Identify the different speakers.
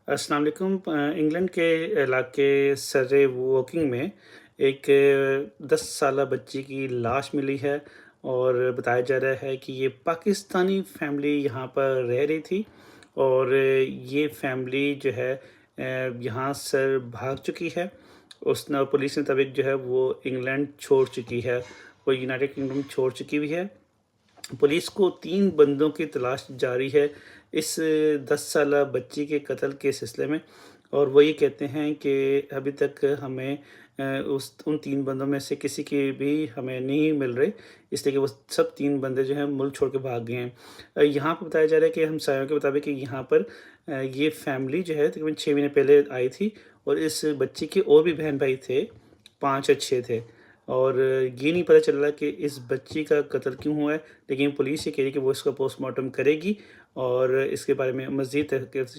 Speaker 1: السلام علیکم۔ انگلینڈ کے علاقے سرے ووکنگ میں ایک 10 سالہ بچی کی لاش ملی ہے، اور بتایا جا رہا ہے کہ یہ پاکستانی فیملی یہاں پر رہ رہی تھی، اور یہ فیملی جو ہے یہاں سے بھاگ چکی ہے۔ اس نے پولیس کے مطابق جو ہے وہ انگلینڈ چھوڑ چکی ہے، وہ یونائٹڈ کنگڈم چھوڑ چکی ہوئی ہے۔ پولیس کو 3 بندوں کی تلاش جاری ہے اس 10 سالہ بچی کے قتل کے سلسلے میں، اور وہ یہ کہتے ہیں کہ ابھی تک ہمیں ان 3 بندوں میں سے کسی کی بھی ہمیں نہیں مل رہے، اس لیے کہ وہ سب 3 بندے جو ہیں ملک چھوڑ کے بھاگ گئے ہیں۔ یہاں پہ بتایا جا رہا ہے کہ ہمسایوں کے مطابق کہ یہاں پر یہ فیملی جو ہے تقریباً 6 مہینے پہلے آئی تھی، اور اس بچی کے اور بھی بہن بھائی تھے، 5 یا 6 تھے، اور یہ نہیں پتہ چل رہا کہ اس بچی کا قتل کیوں ہوا ہے، لیکن پولیس یہ کہہ رہی ہے کہ وہ اس کا پوسٹ مارٹم کرے گی، اور اس کے بارے میں مزید تحقیقات